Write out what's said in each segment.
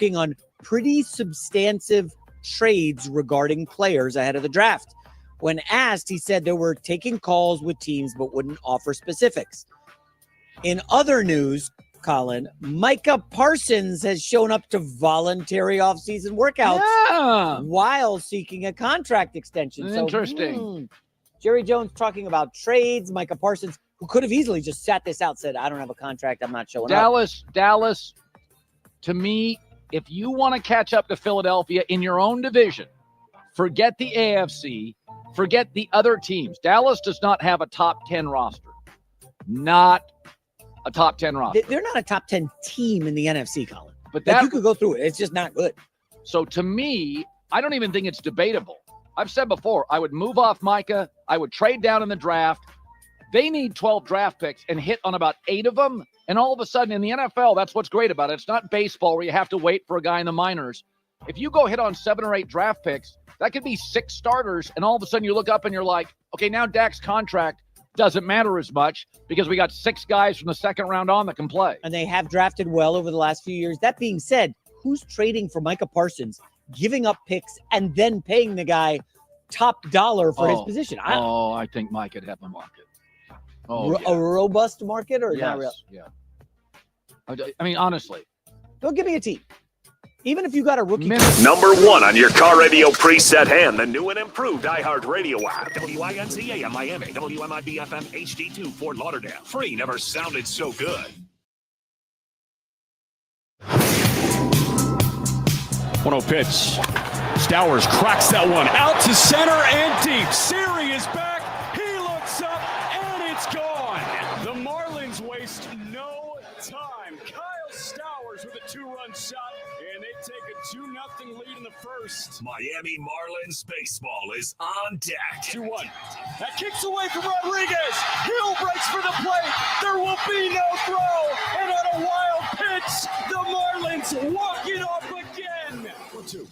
working on pretty substantive trades regarding players ahead of the draft. When asked, he said they were taking calls with teams but wouldn't offer specifics. In other news, Colin, Micah Parsons has shown up to voluntary offseason workouts while seeking a contract extension. Interesting. Jerry Jones talking about trades. Micah Parsons, who could have easily just sat this out, said, I don't have a contract. I'm not showing up. Dallas, to me, if you want to catch up to Philadelphia in your own division, forget the AFC, forget the other teams. Dallas does not have a top 10 roster. Not a top 10 roster. They're not a top 10 team in the NFC, Colin. But you could go through it. It's just not good. So to me, I don't even think it's debatable. I've said before, I would move off Micah. I would trade down in the draft. They need 12 draft picks and hit on about 8 of them. And all of a sudden in the NFL, that's what's great about it. It's not baseball where you have to wait for a guy in the minors. If you go hit on 7 or 8 draft picks, that could be 6 starters. And all of a sudden you look up and you're like, okay, now Dak's contract doesn't matter as much because we got 6 guys from the second round on that can play. And they have drafted well over the last few years. That being said, who's trading for Micah Parsons, giving up picks, and then paying the guy top dollar for his position? I think Mike could have a market. A robust market or not real? Yeah. I mean, honestly. Don't give me a team. Even if you got a rookie. Number 1 on your car radio preset and the new and improved iHeartRadio app. WINCA in Miami. WMIB FM HD2 Fort Lauderdale. Free never sounded so good. 1-0 pitch. Stowers cracks that one out to center and deep. Siri is back. He looks up and it's gone. The Marlins waste no time. Kyle Stowers with a 2-run shot. And they take a 2-0 lead in the first. Miami Marlins baseball is on deck. 2-1. That kicks away from Rodriguez. Hill breaks for the plate. There will be no throw. And on a wild pitch, the Marlins walk it off again. 1-2.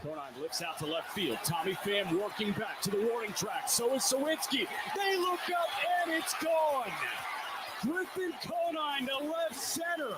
Conine lifts out to left field. Tommy Pham working back to the warning track. So is Sawinski. They look up and it's gone. Griffin Conine to left center.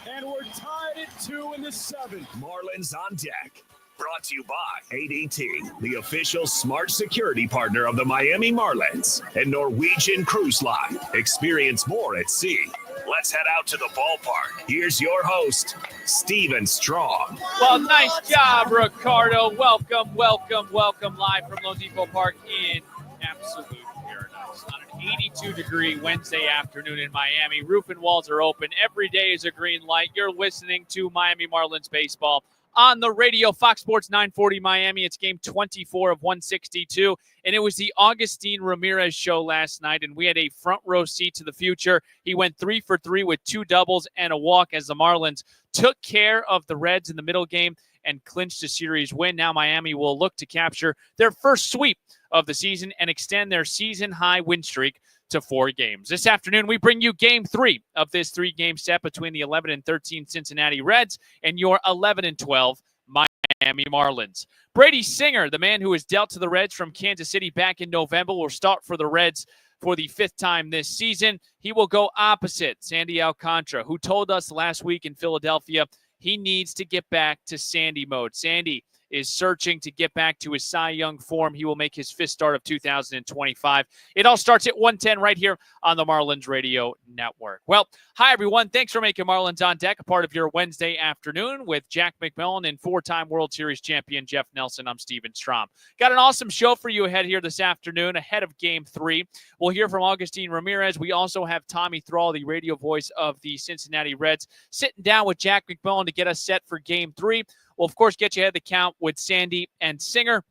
And we're tied at 2 in the 7th. Marlins on deck. Brought to you by ADT, the official smart security partner of the Miami Marlins and Norwegian Cruise Line. Experience more at sea. Let's head out to the ballpark. Here's your host, Steven Strong. Well, nice job, Ricardo. Welcome live from Lone Depot Park in absolute paradise. On an 82-degree Wednesday afternoon in Miami. Roof and walls are open. Every day is a green light. You're listening to Miami Marlins baseball on the radio. Fox Sports 940 Miami. It's game 24 of 162. And it was the Augustin Ramirez show last night, and we had a front row seat to the future. He went 3 for 3 with 2 doubles and a walk as the Marlins took care of the Reds in the middle game and clinched a series win. Now Miami will look to capture their first sweep of the season and extend their season-high win streak to 4 games. This afternoon, we bring you game 3 of this 3-game set between the 11-13 Cincinnati Reds and your 11-12 Miami Marlins. Brady Singer, the man who was dealt to the Reds from Kansas City back in November, will start for the Reds for the 5th time this season. He will go opposite Sandy Alcantara, who told us last week in Philadelphia he needs to get back to Sandy mode. Sandy is searching to get back to his Cy Young form. He will make his 5th start of 2025. It all starts at 1:10 right here on the Marlins Radio Network. Well, hi, everyone. Thanks for making Marlins on Deck a part of your Wednesday afternoon with Jack McMillan and 4-time World Series champion Jeff Nelson. I'm Steven Strom. Got an awesome show for you ahead here this afternoon ahead of Game 3. We'll hear from Augustin Ramirez. We also have Tommy Thrall, the radio voice of the Cincinnati Reds, sitting down with Jack McMillan to get us set for Game 3. We'll, of course, get you ahead of the count with Sandy and Singer.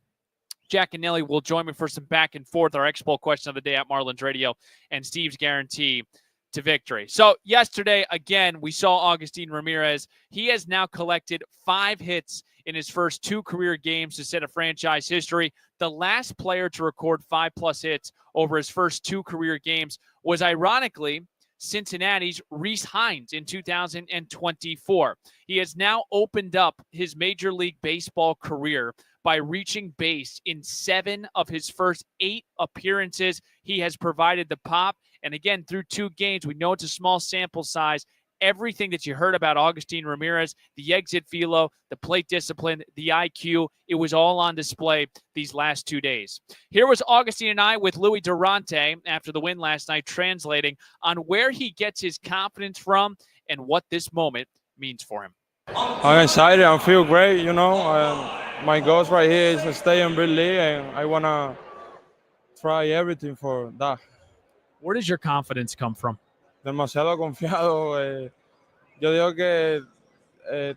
Jack and Nelly will join me for some back and forth, our X-Bowl question of the day at Marlins Radio, and Steve's guarantee to victory. So yesterday, again, we saw Augustin Ramirez. He has now collected 5 hits in his first 2 career games to set a franchise history. The last player to record 5+ hits over his first 2 career games was, ironically, Cincinnati's Rhys Hines in 2024. He has now opened up his Major League Baseball career by reaching base in 7 of his first 8 appearances. He has provided the pop. And again, through 2 games, we know it's a small sample size. everything that you heard about Agustin Ramirez, the exit velo, the plate discipline, the IQ, it was all on display these last 2 days. Here was Augustine and I with Louis Durante after the win last night, translating on where he gets his confidence from and what this moment means for him. I'm excited. I feel great, my goals right here is to stay in big league, and I want to try everything for that. Where does your confidence come from? Demasiado confiado. Yo digo que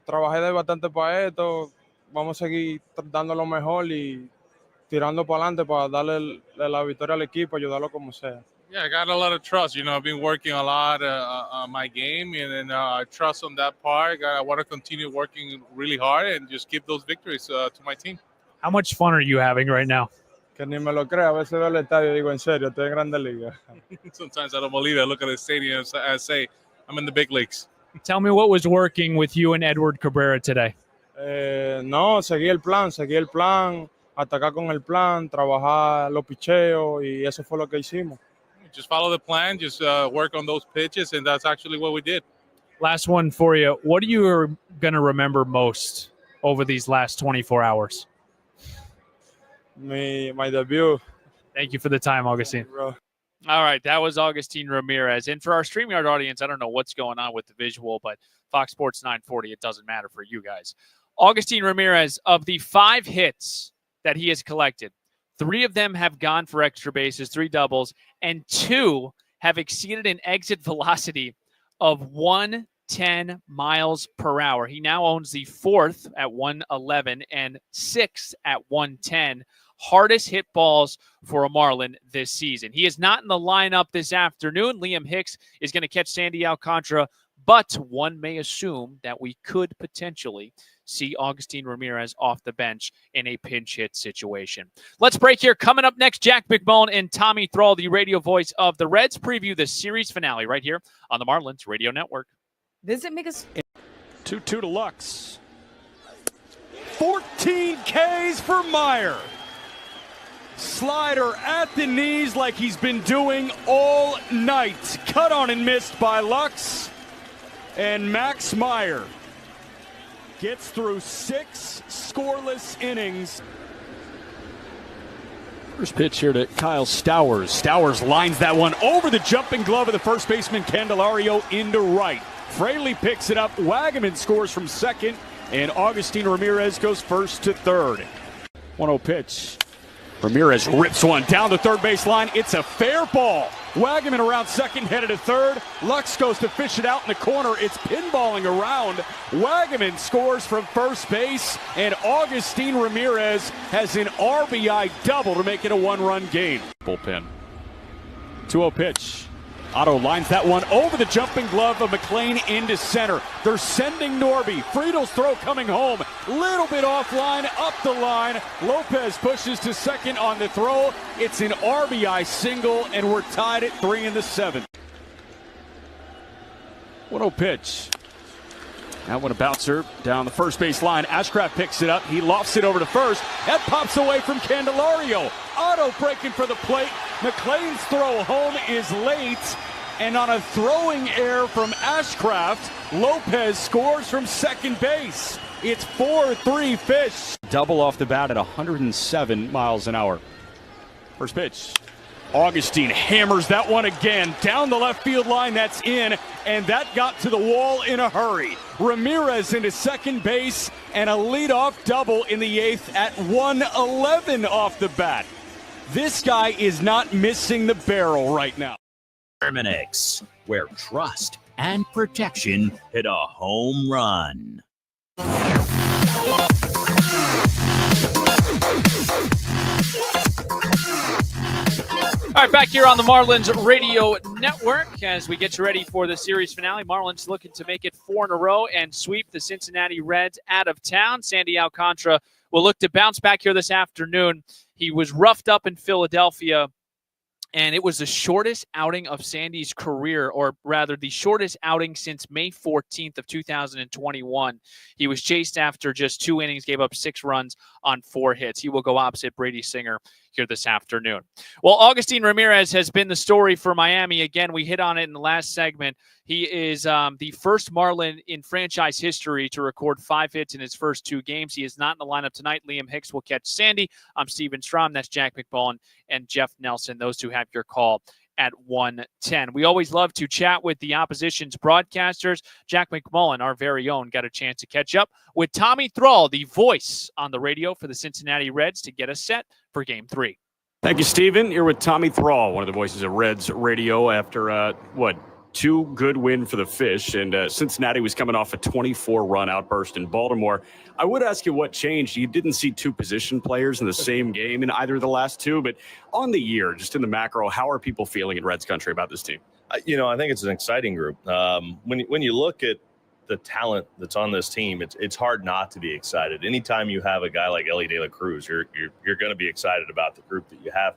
trabajé de bastante para esto. Vamos a seguir dando lo mejor y tirando para adelante para darle la victoria al equipo, ayudarlo como sea. Yeah, I got a lot of trust. I've been working a lot on my game, and I trust on that part. I want to continue working really hard and just give those victories to my team. How much fun are you having right now? Que ni me lo crea. A veces veo el estadio y digo, en serio, estoy en Grandes Ligas. Sometimes I don't believe it. I look at the stadium and say, I'm in the big leagues. Tell me what was working with you and Edward Cabrera today. No, seguí el plan, atacar con el plan, trabajar los picheos, y eso fue lo que hicimos. Just follow the plan, just work on those pitches, and that's actually what we did. Last one for you. What are you going to remember most over these last 24 hours? My debut. Thank you for the time, Augustine. Bro. All right, that was Agustin Ramirez. And for our StreamYard audience, I don't know what's going on with the visual, but Fox Sports 940, it doesn't matter for you guys. Agustin Ramirez, of the 5 hits that he has collected, 3 of them have gone for extra bases, 3 doubles, and 2 have exceeded an exit velocity of 110 miles per hour. He now owns the 4th at 111 and 6th at 110. Hardest hit balls for a Marlin this season. He is not in the lineup this afternoon. Liam Hicks is going to catch Sandy Alcantara, but one may assume that we could potentially see Agustin Ramirez off the bench in a pinch hit situation. Let's break here. Coming up next, Jack McMullen and Tommy Thrall, the radio voice of the Reds, preview the series finale right here on the Marlins Radio Network. Visit Micus. 2-2 to Lux. 14 Ks for Meyer. Slider at the knees like he's been doing all night. Cut on and missed by Lux. And Max Meyer gets through 6 scoreless innings. First pitch here to Kyle Stowers. Stowers lines that one over the jumping glove of the first baseman Candelario into right. Fraley picks it up. Wagaman scores from second. And Agustin Ramirez goes first to third. 1-0 pitch. Ramirez rips one down the third base line. It's a fair ball. Wagaman around second, headed to third. Lux goes to fish it out in the corner. It's pinballing around. Wagaman scores from first base, and Agustin Ramirez has an RBI double to make it a 1-run game. Bullpen. 2-0 pitch. Otto lines that one over the jumping glove of McLean into center. They're sending Norby. Friedel's throw coming home. Little bit offline, up the line. Lopez pushes to second on the throw. It's an RBI single, and we're tied at 3 in the 7th. 1-0 pitch. That one a bouncer down the first base line. Ashcraft picks it up. He lofts it over to first. That pops away from Candelario. Otto breaking for the plate. McLean's throw home is late. And on a throwing error from Ashcraft, Lopez scores from second base. It's 4-3 Fish. Double off the bat at 107 miles an hour. First pitch. Augustine hammers that one again down the left field line. That's in, and that got to the wall in a hurry. Ramirez into second base, and a leadoff double in the 8th at 111 off the bat. This guy is not missing the barrel right now. Terminix, where trust and protection hit a home run. All right, back here on the Marlins Radio Network as we get you ready for the series finale. Marlins looking to make it 4 in a row and sweep the Cincinnati Reds out of town. Sandy Alcantara will look to bounce back here this afternoon. He was roughed up in Philadelphia, and it was the shortest outing of Sandy's career, or rather the shortest outing since May 14th of 2021. He was chased after just 2 innings, gave up 6 runs on 4 hits. He will go opposite Brady Singer here this afternoon. Well, Augustin Ramirez has been the story for Miami. Again, we hit on it in the last segment. He is the first Marlin in franchise history to record 5 hits in his first 2 games. He is not in the lineup tonight. Liam Hicks will catch Sandy. I'm Steven Strom. That's Jack McMullen and Jeff Nelson. Those two have your call at 1:10. We always love to chat with the opposition's broadcasters. Jack McMullen, our very own, got a chance to catch up with Tommy Thrall, the voice on the radio for the Cincinnati Reds, to get us set for Game 3. Thank you, Steven. You're with Tommy Thrall, one of the voices of Reds radio after, 2 good win for the Fish, and Cincinnati was coming off a 24-run outburst in Baltimore. I would ask you what changed. You didn't see 2 position players in the same game in either of the last 2, but on the year, just in the macro, how are people feeling in Reds country about this team? I think it's an exciting group. When you look at the talent that's on this team, it's hard not to be excited. Anytime you have a guy like Elly De La Cruz, you're going to be excited about the group that you have.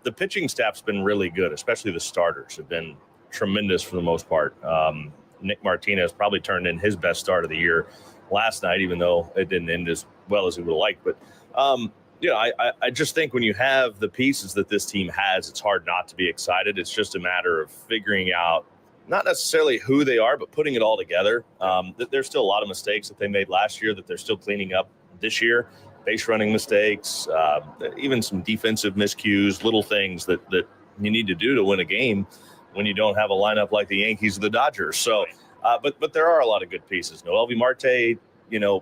The pitching staff's been really good, especially the starters have been tremendous for the most part. Nick Martinez probably turned in his best start of the year last night, even though it didn't end as well as he would have liked. But, I just think when you have the pieces that this team has, it's hard not to be excited. It's just a matter of figuring out not necessarily who they are, but putting it all together. There's still a lot of mistakes that they made last year that they're still cleaning up this year. Base running mistakes, even some defensive miscues, little things that you need to do to win a game when you don't have a lineup like the Yankees or the Dodgers. So, but there are a lot of good pieces. Noelvi Marte,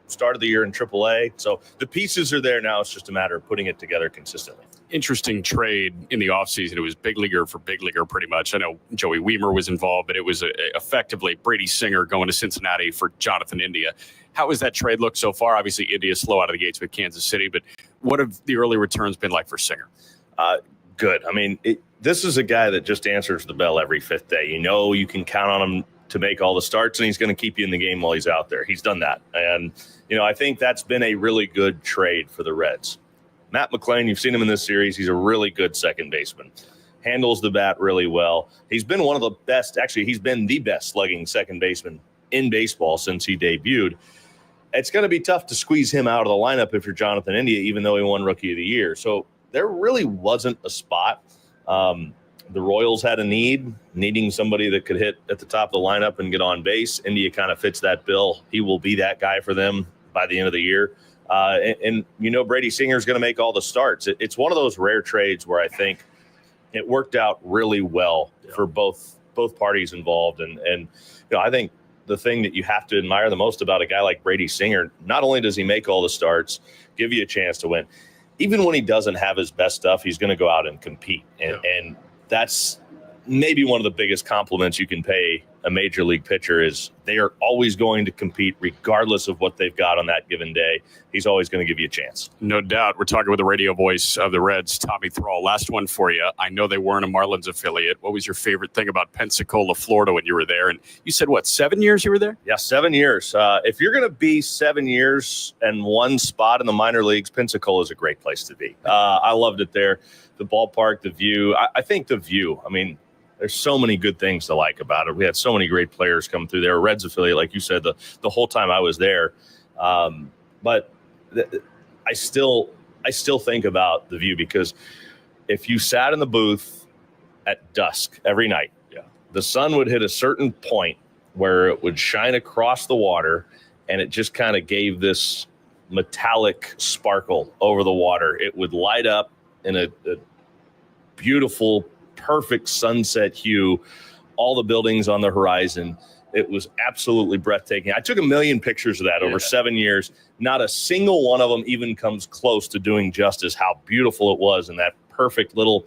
started the year in AAA. So the pieces are there now. It's just a matter of putting it together consistently. Interesting trade in the offseason. It was big leaguer for big leaguer pretty much. I know Joey Weimer was involved, but it was effectively Brady Singer going to Cincinnati for Jonathan India. How has that trade looked so far? Obviously, India's slow out of the gates with Kansas City, but what have the early returns been like for Singer? Good. I mean, this is a guy that just answers the bell every 5th day. You can count on him to make all the starts, and he's going to keep you in the game while he's out there. He's done that. And, I think that's been a really good trade for the Reds. Matt McClain, you've seen him in this series. He's a really good second baseman. Handles the bat really well. He's been one of the best. Actually, he's been the best slugging second baseman in baseball since he debuted. It's going to be tough to squeeze him out of the lineup if you're Jonathan India, even though he won Rookie of the Year. So there really wasn't a spot. The Royals had a needing somebody that could hit at the top of the lineup and get on base. India kind of fits that bill. He will be that guy for them by the end of the year. And Brady Singer is going to make all the starts. It's one of those rare trades where I think it worked out really well for both parties involved. And I think the thing that you have to admire the most about a guy like Brady Singer, not only does he make all the starts, give you a chance to win, even when he doesn't have his best stuff, he's going to go out and compete. And that's maybe one of the biggest compliments you can pay a major league pitcher is they are always going to compete regardless of what they've got on that given day. He's always going to give you a chance. No doubt. We're talking with the radio voice of the Reds, Tommy Thrall. Last one for you. I know they weren't a Marlins affiliate. What was your favorite thing about Pensacola, Florida when you were there? And you said, 7 years you were there? Yeah, 7 years. If you're going to be 7 years and one spot in the minor leagues, Pensacola is a great place to be. I loved it there. The ballpark, the view. I think the view, there's so many good things to like about it. We had so many great players come through there. A Reds affiliate, like you said, the whole time I was there. But I still think about the view because if you sat in the booth at dusk every night, the sun would hit a certain point where it would shine across the water, and it just kind of gave this metallic sparkle over the water. It would light up in a beautiful, perfect sunset hue, all the buildings on the horizon. It was absolutely breathtaking. I took 1 million pictures of that over 7 years. Not a single one of them even comes close to doing justice how beautiful it was in that perfect little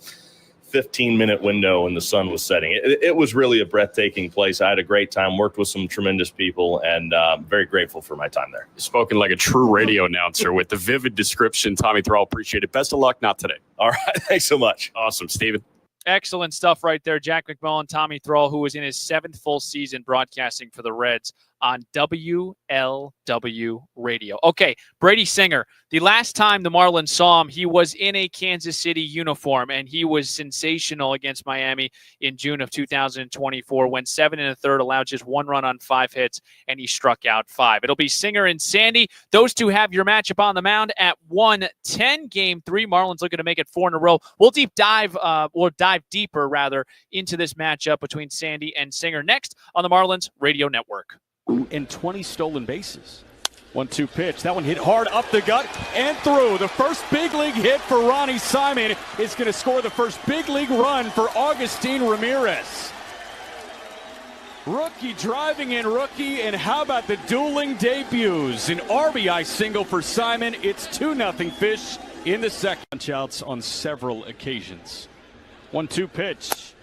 15-minute window when the sun was setting. It was really a breathtaking place. I had a great time, worked with some tremendous people, and very grateful for my time there. Spoken like a true radio announcer with the vivid description. Tommy Thrall, appreciate it. Best of luck, not today. All right, thanks so much. Awesome, Steven. Excellent stuff right there. Jack McMullen, Tommy Thrall, who was in his 7th full season broadcasting for the Reds on WLW Radio. Okay, Brady Singer. The last time the Marlins saw him, he was in a Kansas City uniform, and he was sensational against Miami in June of 2024, went 7 1/3, allowed just 1 run on 5 hits, and he struck out 5. It'll be Singer and Sandy. Those two have your matchup on the mound at 1:10. Game 3, Marlins looking to make it 4 in a row. We'll dive deeper, rather, into this matchup between Sandy and Singer next on the Marlins Radio Network. And 20 stolen bases. 1-2 pitch. That one hit hard up the gut and through. The first big league hit for Ronnie Simon is going to score the first big league run for Augustin Ramirez. Rookie driving in rookie, and how about the dueling debuts? An RBI single for Simon. It's 2-0 Fish in the second. Punch-outs on several occasions. 1-2 pitch.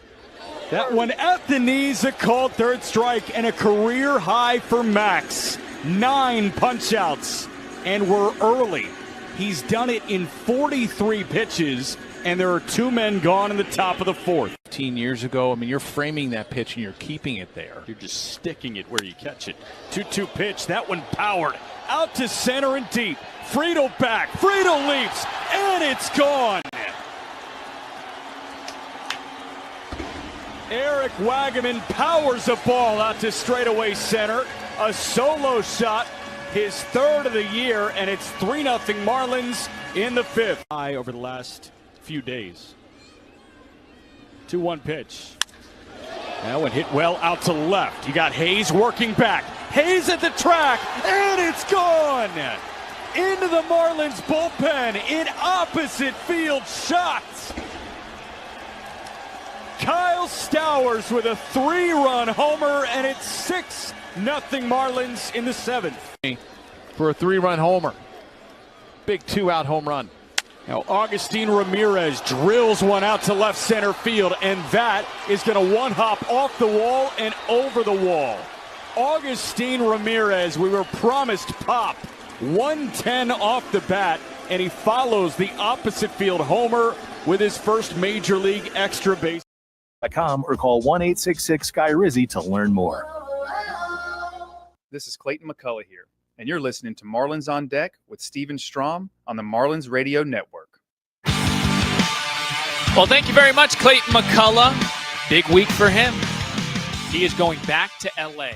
That one at the knees, a called third strike, and a career high for Max. 9 punch-outs, and we're early. He's done it in 43 pitches, and there are 2 men gone in the top of the 4th. 15 years ago, I mean, you're framing that pitch and you're keeping it there. You're just sticking it where you catch it. 2-2 pitch, that one powered out to center and deep. Friedel back, Friedel leaps, and it's gone. Eric Wagaman powers a ball out to straightaway center. A solo shot, his 3rd of the year, and it's 3-0 Marlins in the 5th. High over the last few days. 2-1 pitch. That one hit well out to left. You got Hayes working back. Hayes at the track, and it's gone. Into the Marlins bullpen in opposite field shots. Kyle Stowers with a 3-run homer, and it's 6-0 Marlins in the 7th. For a 3-run homer. Big 2-out home run. Now Augustin Ramirez drills one out to left center field, and that is going to one-hop off the wall and over the wall. Augustin Ramirez, we were promised pop. 110 off the bat, and he follows the opposite field homer with his first major league extra base. Or call 1-866-SKY-RIZZY to learn more. This is Clayton McCullough here, and you're listening to Marlins on Deck with Steven Strom on the Marlins Radio Network. Well, thank you very much, Clayton McCullough. Big week for him. He is going back to L.A.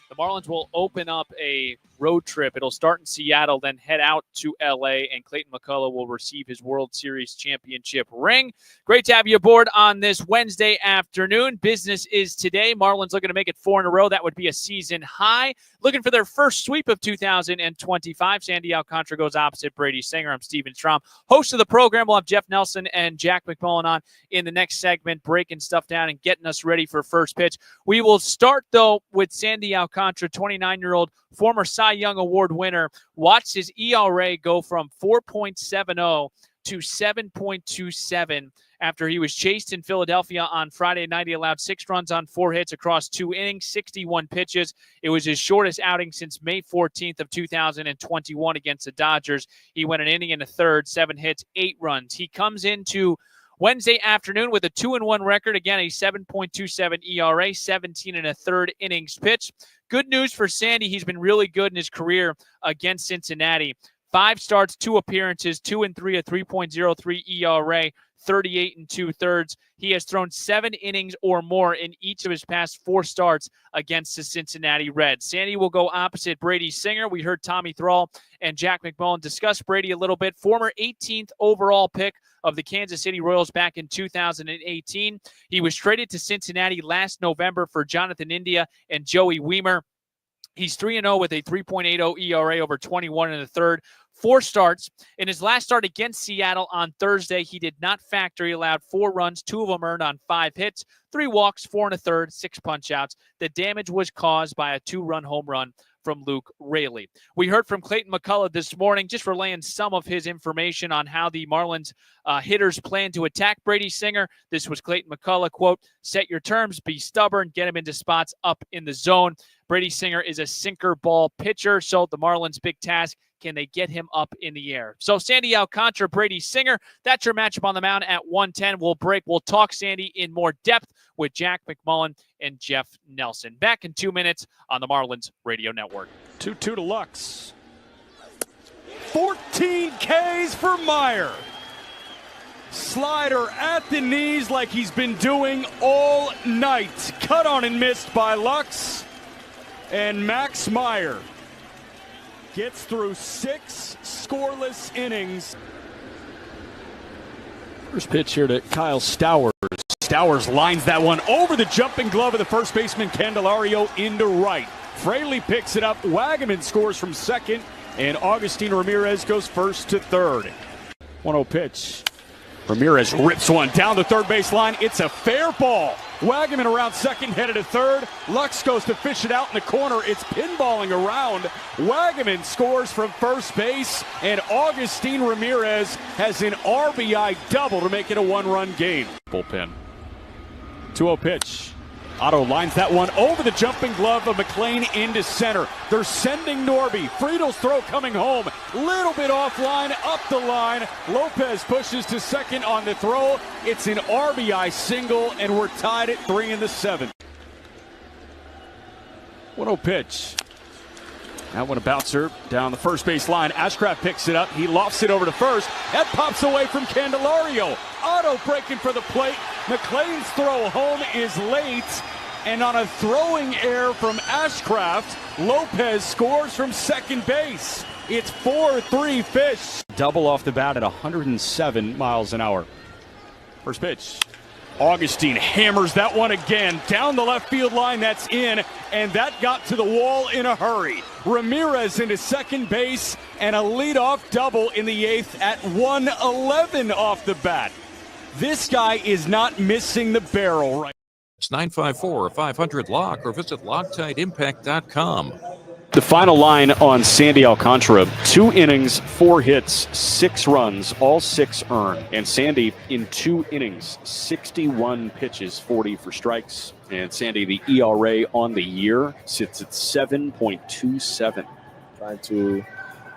The Marlins will open up a road trip. It'll start in Seattle, then head out to L.A., and Clayton McCullough will receive his World Series championship ring. Great to have you aboard on this Wednesday afternoon. Business is today. Marlins looking to make it 4 in a row. That would be a season high. Looking for their first sweep of 2025. Sandy Alcantara goes opposite Brady Singer. I'm Steven Strom, host of the program. We'll have Jeff Nelson and Jack McMullen on in the next segment, breaking stuff down and getting us ready for first pitch. We will start, though, with Sandy Alcantara, 29-year-old former Cy Young Award winner. Watched his ERA go from 4.70 to 7.27 after he was chased in Philadelphia on Friday night. He allowed 6 runs on 4 hits across 2 innings, 61 pitches. It was his shortest outing since May 14th of 2021 against the Dodgers. He went an inning and a third, 7 hits, 8 runs. He comes into Wednesday afternoon with a 2-1 record. Again, a 7.27 ERA, 17 and a third innings pitched. Good news for Sandy. He's been really good in his career against Cincinnati. 5 starts, 2 appearances, 2 and 3, a 3.03 ERA, 38 2/3. He has thrown 7 innings or more in each of his past 4 starts against the Cincinnati Reds. Sandy will go opposite Brady Singer. We heard Tommy Thrall and Jack McMullen discuss Brady a little bit. Former 18th overall pick of the Kansas City Royals back in 2018. He was traded to Cincinnati last November for Jonathan India and Joey Wiemer. He's 3-0 with a 3.80 ERA over 21 1/3. 4 starts. In his last start against Seattle on Thursday, he did not factor. He allowed 4 runs, 2 of them earned on 5 hits, 3 walks, 4 1/3, 6 punch-outs. The damage was caused by a 2-run home run from Luke Raley. We heard from Clayton McCullough this morning, just relaying some of his information on how the Marlins hitters plan to attack Brady Singer. This was Clayton McCullough, quote, "Set your terms, be stubborn, get him into spots up in the zone." Brady Singer is a sinker ball pitcher, so the Marlins' big task, can they get him up in the air? So Sandy Alcantara, Brady Singer, that's your matchup on the mound at 110. We'll break. We'll talk Sandy in more depth with Jack McMullen and Jeff Nelson. Back in 2 minutes on the Marlins Radio Network. 2-2 to Lux. 14 Ks for Meyer. Slider at the knees like he's been doing all night. Cut on and missed by Lux. And Max Meyer gets through 6 scoreless innings. First pitch here to Kyle Stowers. Stowers lines that one over the jumping glove of the first baseman Candelario into right. Fraley picks it up. Wagaman scores from second. And Augustine Ramirez goes first to third. 1-0 pitch. Ramirez rips one down the third base line. It's a fair ball. Wagaman around second, headed to third. Lux goes to fish it out in the corner. It's pinballing around. Wagaman scores from first base, and Augustine Ramirez has an RBI double to make it a one-run game. Bullpen. 2-0 pitch. Otto lines that one over the jumping glove of McLean into center. They're sending Norby. Friedel's throw coming home. Little bit offline, up the line. Lopez pushes to second on the throw. It's an RBI single, and we're tied at 3 in the 7th. 1-0 pitch. That one a bouncer down the first base line. Ashcraft picks it up. He lofts it over to first. That pops away from Candelario. Otto breaking for the plate. McLean's throw home is late. And on a throwing error from Ashcraft, Lopez scores from second base. It's 4-3 Fish. Double off the bat at 107 miles an hour. First pitch. Augustine hammers that one again down the left field line. That's in, and that got to the wall in a hurry. Ramirez into second base, and a leadoff double in the 8th at 111 off the bat. This guy is not missing the barrel right. It's 954-500-LOCK or visit LoctiteImpact.com. The final line on Sandy Alcantara, 2 innings, 4 hits, 6 runs, all 6 earned. And Sandy in 2 innings, 61 pitches, 40 for strikes. And Sandy, the ERA on the year sits at 7.27. Trying to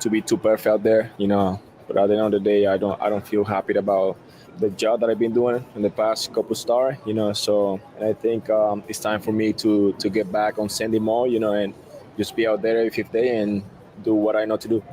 be too perfect out there, but at the end of the day, I don't feel happy about the job that I've been doing in the past couple starts, so I think it's time for me to get back on Sandy mode, and just be out there every 5th day and do what I know to do.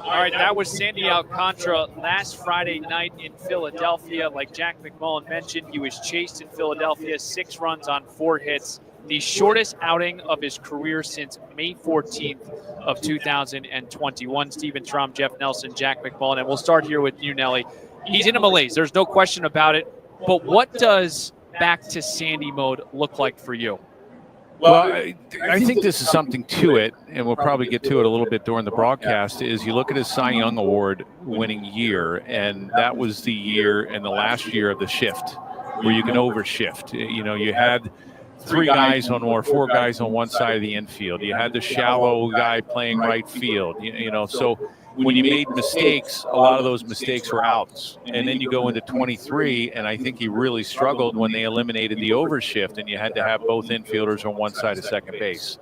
All right, that was Sandy Alcantara last Friday night in Philadelphia. Like Jack McMullen mentioned, he was chased in Philadelphia, 6 runs on 4 hits. The shortest outing of his career since May 14th of 2021. Steven Strom, Jeff Nelson, Jack McMullen. And we'll start here with you, Nelly. He's in a malaise. There's no question about it. But what does back to Sandy mode look like for you? Well, I think this is something to it, and we'll probably get to it a little bit during the broadcast, is you look at his Cy Young Award winning year, and that was the year and the last year of the shift, where you can overshift. You had 3 guys on or 4 guys on one side of the infield. You had the shallow guy playing right field, so when you made mistakes, a lot of those mistakes were outs. And then you go into 23, and I think he really struggled when they eliminated the overshift, and you had to have both infielders on one side of second base.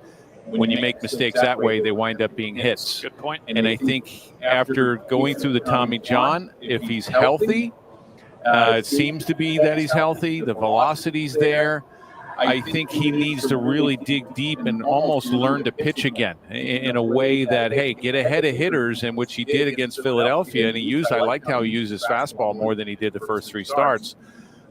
When you make mistakes that way, they wind up being hits. Good point. And I think after going through the Tommy John, if he's healthy, it seems to be that he's healthy, the velocity's there. I think he needs to really dig deep and almost learn to pitch again in a way that, hey, get ahead of hitters, and which he did against Philadelphia. And I liked how he used his fastball more than he did the first 3 starts.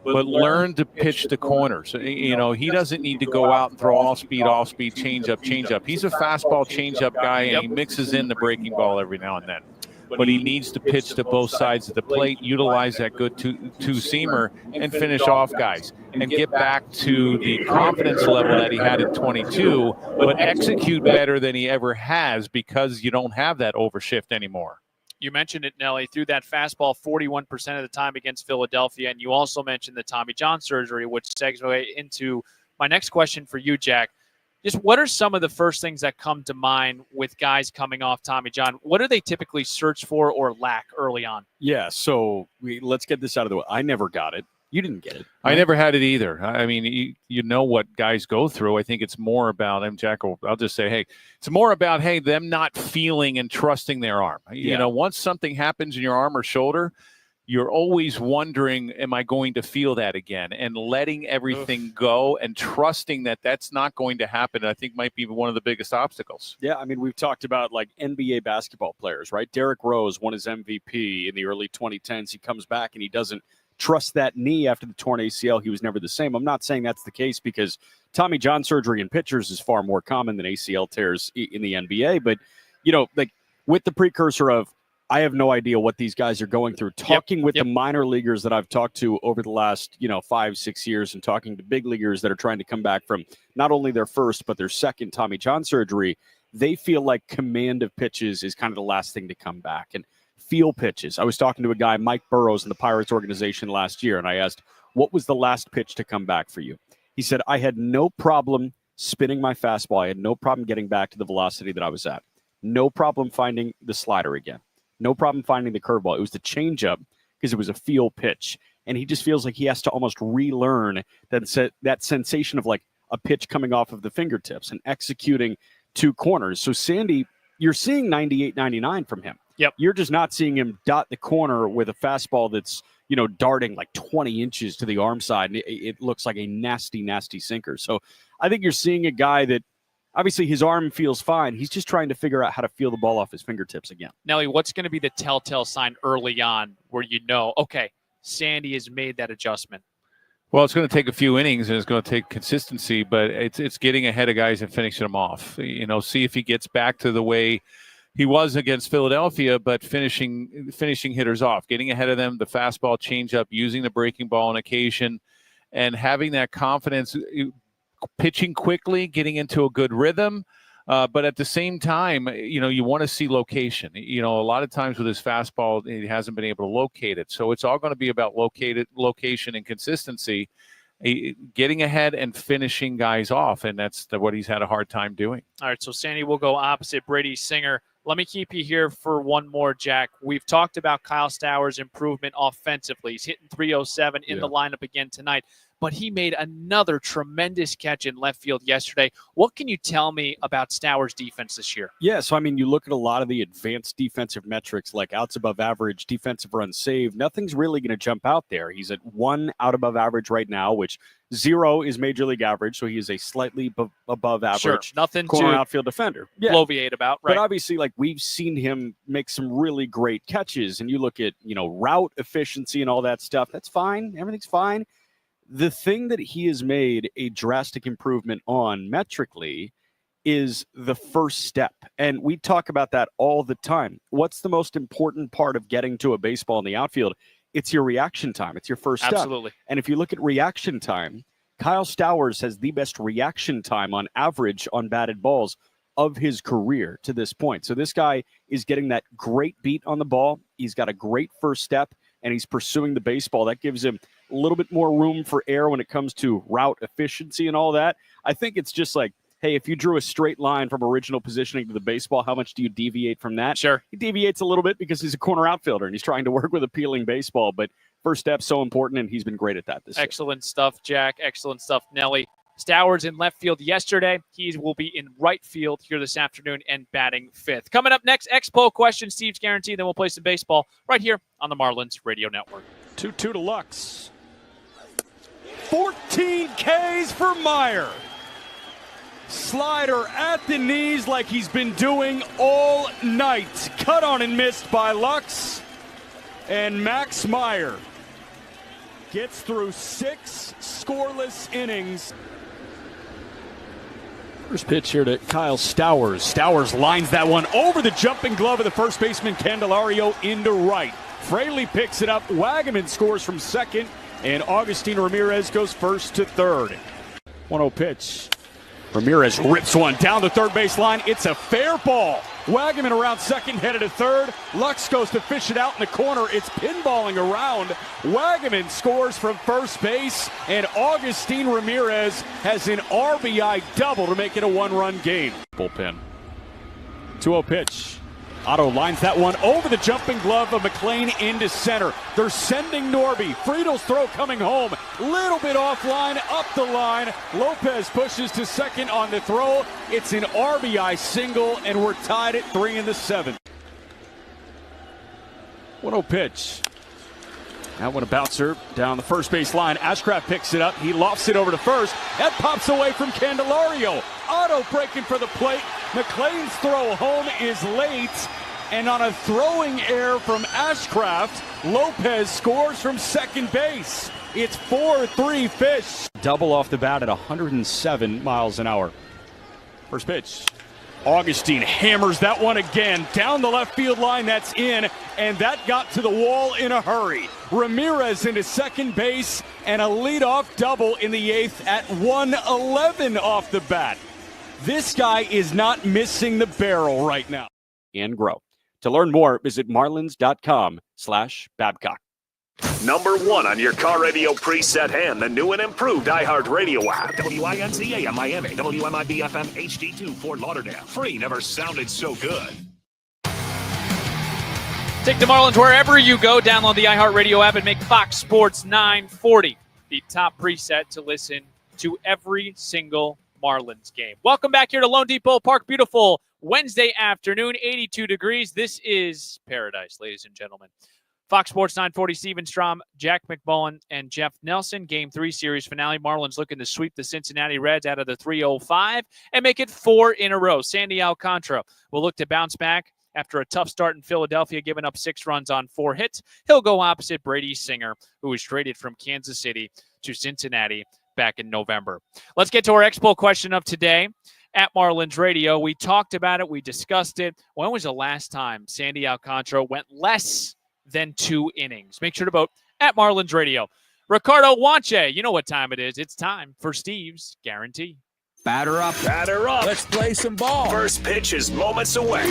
But learn to pitch the corners. He doesn't need to go out and throw off speed, change up. He's a fastball, change up guy, and he mixes in the breaking ball every now and then. But he needs to pitch to both sides of the plate, utilize that good two-seamer, and finish off guys, and get back to the confidence level that he had in 22, but execute better than he ever has because you don't have that overshift anymore. You mentioned it, Nelly, threw that fastball 41% of the time against Philadelphia, and you also mentioned the Tommy John surgery, which segues into my next question for you, Jack. Just what are some of the first things that come to mind with guys coming off Tommy John? What do they typically search for or lack early on? Yeah, so let's get this out of the way. I never got it. You didn't get it. Right? I never had it either. I mean, you know what guys go through. I think it's more about them, Jack. I'll just say, hey, it's more about, hey, them not feeling and trusting their arm. Yeah. Once something happens in your arm or shoulder, you're always wondering, am I going to feel that again? And letting everything go and trusting that that's not going to happen, I think might be one of the biggest obstacles. Yeah, I mean, we've talked about like NBA basketball players, right? Derrick Rose won his MVP in the early 2010s. He comes back and he doesn't trust that knee after the torn ACL. He was never the same. I'm not saying that's the case because Tommy John surgery in pitchers is far more common than ACL tears in the NBA. But, you know, like with the precursor of, I have no idea what these guys are going through. Talking with the minor leaguers that I've talked to over the last, 5-6 years and talking to big leaguers that are trying to come back from not only their first, but their second Tommy John surgery, they feel like command of pitches is kind of the last thing to come back. And feel pitches. I was talking to a guy, Mike Burrows, in the Pirates organization last year, and I asked, what was the last pitch to come back for you? He said, I had no problem spinning my fastball. I had no problem getting back to the velocity that I was at. No problem finding the slider again. No problem finding the curveball. It was the changeup because it was a feel pitch. And he just feels like he has to almost relearn that sensation of like a pitch coming off of the fingertips and executing two corners. So Sandy, you're seeing 98, 99 from him. Yep. You're just not seeing him dot the corner with a fastball that's, darting like 20 inches to the arm side. And it looks like a nasty, nasty sinker. So I think you're seeing a guy that obviously his arm feels fine. He's just trying to figure out how to feel the ball off his fingertips again. Nelly, what's going to be the telltale sign early on where okay, Sandy has made that adjustment? Well, it's going to take a few innings and it's going to take consistency, but it's getting ahead of guys and finishing them off. See if he gets back to the way he was against Philadelphia, but finishing hitters off, getting ahead of them, the fastball, changeup, using the breaking ball on occasion, and having that confidence, pitching quickly, getting into a good rhythm. But at the same time, you want to see location. A lot of times with his fastball, he hasn't been able to locate it. So it's all going to be about location and consistency, getting ahead and finishing guys off. And that's what he's had a hard time doing. All right, so Sandy will go opposite Brady Singer. Let me keep you here for one more, Jack. We've talked about Kyle Stowers' improvement offensively. He's hitting 307 in the lineup again tonight, but he made another tremendous catch in left field yesterday. What can you tell me about Stowers' defense this year? Yeah, so, you look at a lot of the advanced defensive metrics like outs above average, defensive runs saved. Nothing's really going to jump out there. He's at 1 out above average right now, which 0 is major league average, so he is a slightly above average nothing corner to outfield defender. bloviate about, right? But obviously, we've seen him make some really great catches, and you look at, route efficiency and all that stuff. That's fine. Everything's fine. The thing that he has made a drastic improvement on metrically is the first step. And we talk about that all the time. What's the most important part of getting to a baseball in the outfield? It's your reaction time. It's your first step. Absolutely. And if you look at reaction time, Kyle Stowers has the best reaction time on average on batted balls of his career to this point. So this guy is getting that great beat on the ball. He's got a great first step, and he's pursuing the baseball. That gives him a little bit more room for error when it comes to route efficiency and all that. I think it's just like, hey, if you drew a straight line from original positioning to the baseball, how much do you deviate from that? Sure. He deviates a little bit because he's a corner outfielder and he's trying to work with appealing baseball, but first step's so important, and he's been great at that this year. Excellent stuff, Jack. Excellent stuff, Nelly. Stowers in left field yesterday. He will be in right field here this afternoon and batting fifth. Coming up next, Expo question, Steve's Guarantee. Then we'll play some baseball right here on the Marlins Radio Network. 2-2 to Lux. 14 Ks for Meyer. Slider at the knees like he's been doing all night. Cut on and missed by Lux. And Max Meyer gets through 6 scoreless innings. First pitch here to Kyle Stowers. Stowers lines that one over the jumping glove of the first baseman Candelario into right. Fraley picks it up. Wagaman scores from second, and Augustine Ramirez goes first to third. 1-0 pitch. Ramirez rips one down the third base line. It's a fair ball. Wagaman around second, headed to third. Lux goes to fish it out in the corner. It's pinballing around. Wagaman scores from first base, and Augustine Ramirez has an RBI double to make it a 1-run game. Bullpen. 2-0 pitch. Otto lines that one over the jumping glove of McLean into center. They're sending Norby. Friedel's throw coming home. Little bit offline, up the line. Lopez pushes to second on the throw. It's an RBI single, and we're tied at 3 in the 7th. 1-0 pitch. That one a bouncer down the first base line. Ashcraft picks it up. He lofts it over to first. That pops away from Candelario. Otto breaking for the plate. McLean's throw home is late. And on a throwing error from Ashcraft, Lopez scores from second base. It's 4-3 Fish. Double off the bat at 107 miles an hour. First pitch. Augustine hammers that one again down the left field line. That's in, and that got to the wall in a hurry. Ramirez into second base, and a leadoff double in the eighth at 111 off the bat. This guy is not missing the barrel right now. And grow. To learn more, visit marlins.com/Babcock. Number 1 on your car radio preset and the new and improved iHeartRadio app. WINCA in Miami. WMIB FM HD2 Fort Lauderdale. Free never sounded so good. Take the Marlins wherever you go. Download the iHeartRadio app and make Fox Sports 940 the top preset to listen to every single Marlins game. Welcome back here to Lone Depot Park. Beautiful Wednesday afternoon, 82 degrees. This is paradise, ladies and gentlemen. Fox Sports 940, Steven Strom, Jack McMullen, and Jeff Nelson. Game 3 series finale. Marlins looking to sweep the Cincinnati Reds out of the 305 and make it 4 in a row. Sandy Alcantara will look to bounce back after a tough start in Philadelphia, giving up 6 runs on 4 hits. He'll go opposite Brady Singer, who was traded from Kansas City to Cincinnati back in November. Let's get to our Expo question of today. At Marlins Radio, we talked about it. We discussed it. When was the last time Sandy Alcantara went less than 2 innings? Make sure to vote at Marlins Radio. Ricardo Wanche, you know what time it is. It's time for Steve's Guarantee. Batter up. Batter up. Let's play some ball. First pitch is moments away.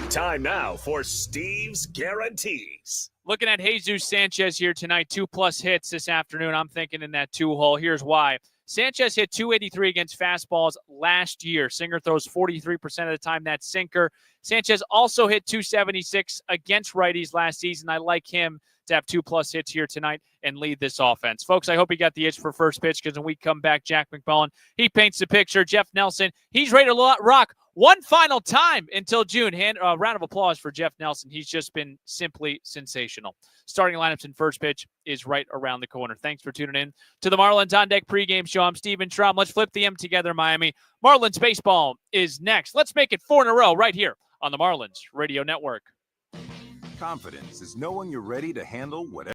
Time now for Steve's Guarantees. Looking at Jesus Sanchez here tonight, 2+ hits this afternoon. I'm thinking in that 2-hole. Here's why. Sanchez hit 283 against fastballs last year. Singer throws 43% of the time that sinker. Sanchez also hit 276 against righties last season. I like him to have 2+ hits here tonight and lead this offense. Folks, I hope you got the itch for first pitch, because when we come back, Jack McMullen, he paints the picture. Jeff Nelson, he's ready to rock one final time until June. Round of applause for Jeff Nelson. He's just been simply sensational. Starting lineups and first pitch is right around the corner. Thanks for tuning in to the Marlins On Deck pregame show. I'm Steven Strom. Let's flip the M together, Miami. Marlins baseball is next. Let's make it 4 in a row right here on the Marlins Radio Network. Confidence is knowing you're ready to handle whatever.